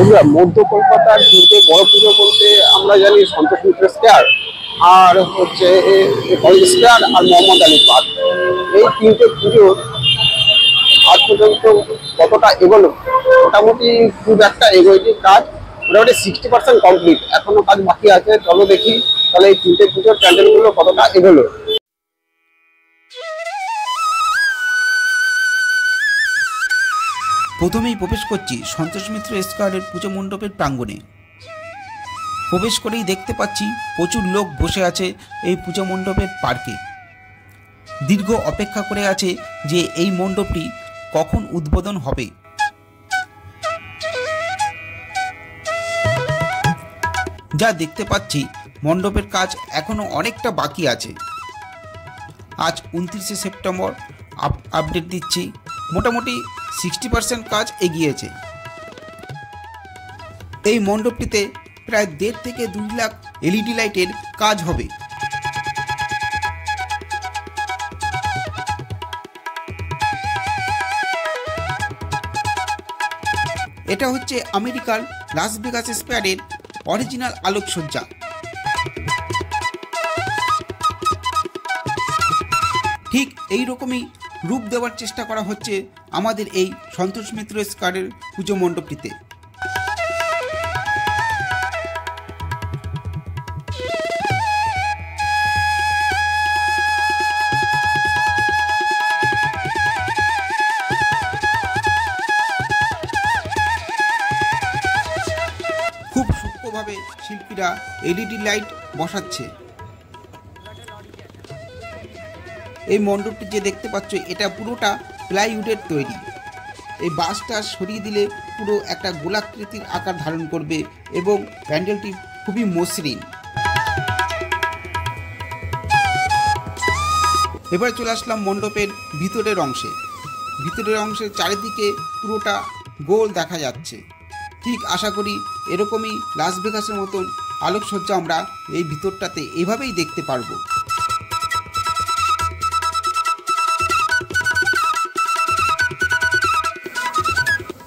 বন্ধুরা, মধ্য কলকাতার তিনটে বড় পুজো বলতে আমরা জানি সন্তোষ মিত্র স্কয়ার, আর হচ্ছে কলেজ স্কয়ার আর মোহাম্মদ আলী পার্ক। এই তিনটে পুজো আজ পর্যন্ত কতটা এগোলো? মোটামুটি খুব একটা এগোয়নি কাজ, মোটামুটি 60% কমপ্লিট, এখনো কাজ বাকি আছে। চলো দেখি তাহলে এই তিনটে পুজোর প্যান্ডেলগুলো কতটা এগোলো। প্রথমেই প্রবেশ করছি সন্তোষ মিত্র স্কয়ারের পুজো মণ্ডপের প্রাঙ্গণে। প্রবেশ করেই দেখতে পাচ্ছি প্রচুর লোক বসে আছে এই পুজো মণ্ডপের পার্কে। দীর্ঘ অপেক্ষা করে আছে যে এই মণ্ডপটি কখন উদ্বোধন হবে। যা দেখতে পাচ্ছি মণ্ডপের কাজ এখনো অনেকটা বাকি আছে। আজ 29শে সেপ্টেম্বর, আপডেট দিচ্ছি, মোটামুটি 60% কাজ এগিয়েছে। এই মণ্ডপটিতে প্রায় 1.5 থেকে 2 লাখ এলইডি লাইটের কাজ হবে। এটা হচ্ছে আমেরিকার লাস ভেগাস স্কয়ারের অরিজিনাল আলোকসজ্জা। ঠিক এই রকমই রূপ দেওয়ার চেষ্টা করা হচ্ছে আমাদের এই সন্তোষ মিত্র স্কয়ারের পুজো মণ্ডপটিতে। খুব সূক্ষ্মভাবে শিল্পীরা এলইডি লাইট বসাচ্ছে। এই মণ্ডপটি যে দেখতে পাচ্ছ, এটা পুরোটা প্লাইউডের তৈরি। এই বাঁশটা সরিয়ে দিলে পুরো একটা গোলাকৃতির আকার ধারণ করবে এবং প্যান্ডেলটি খুবই মসৃণ। এবার চলে আসলাম মণ্ডপের ভিতরের অংশে। ভিতরের অংশের চারিদিকে পুরোটা গোল দেখা যাচ্ছে। ঠিক আশা করি এরকমই লাস ভেগাসের মতন আলোকসজ্জা আমরা এই ভিতরটাতে এভাবেই দেখতে পারবো।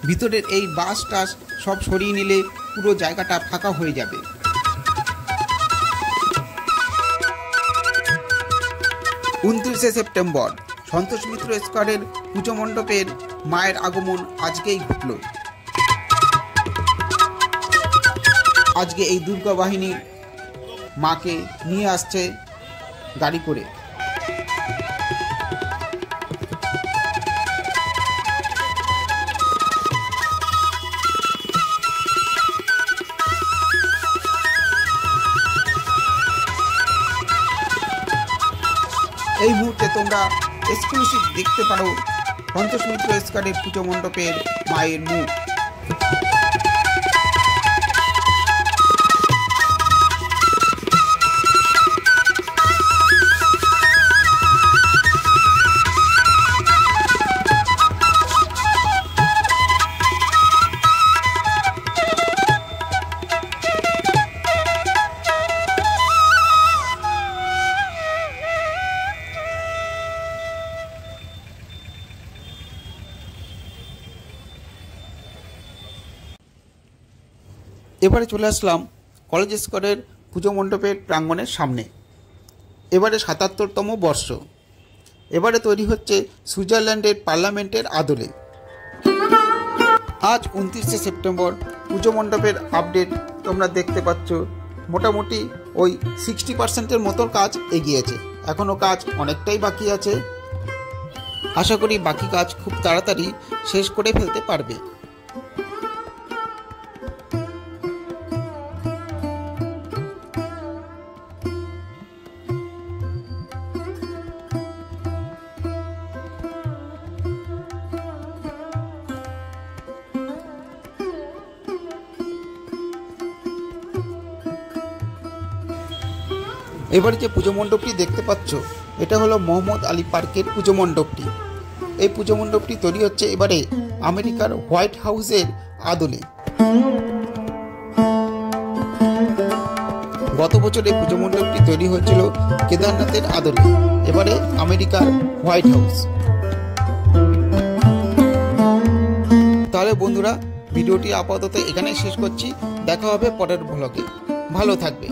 ভিতরের এই বাস টাস সব সরিয়ে নিলে পুরো জায়গাটা ফাঁকা হয়ে যাবে। 29শে সেপ্টেম্বর সন্তোষ মিত্র স্কয়ারের পুজো মণ্ডপের মায়ের আগমন আজকেই ঘটল। আজকে এই দুর্গা বাহিনী মাকে নিয়ে আসছে গাড়ি করে। এই মুহূর্তে তোমরা এক্সক্লুসিভ দেখতে পারো সন্তোষ মিত্র স্কয়ারের পুজো মণ্ডপের মায়ের মুখ। এবারে চলে আসলাম কলেজ স্কয়ারের পুজো মণ্ডপের প্রাঙ্গণের সামনে। এবারে ৭৭তম বর্ষ। এবারে তৈরি হচ্ছে সুইজারল্যান্ডের পার্লামেন্টের আদলে। আজ 29শে সেপ্টেম্বর পুজো মণ্ডপের আপডেট তোমরা দেখতে পাচ্ছ। মোটামুটি ওই 60%-এর মতো কাজ এগিয়েছে। এখনও কাজ অনেকটাই বাকি আছে। আশা করি বাকি কাজ খুব তাড়াতাড়ি শেষ করে ফেলতে পারবে। এবারে যে পুজো মণ্ডপটি দেখতে পাচ্ছ, এটা হলো মোহাম্মদ আলী পার্কের পুজো মণ্ডপটি। এই পুজো মণ্ডপটি তৈরি হচ্ছে এবারে আমেরিকার হোয়াইট হাউসের আদলে। গত বছর এই পুজো মণ্ডপটি তৈরি হয়েছিল কেদারনাথের আদলে, এবারে আমেরিকার হোয়াইট হাউস। তাহলে বন্ধুরা, ভিডিওটি আপাতত এখানেই শেষ করছি। দেখা হবে পরের ব্লগে। ভালো থাকবে।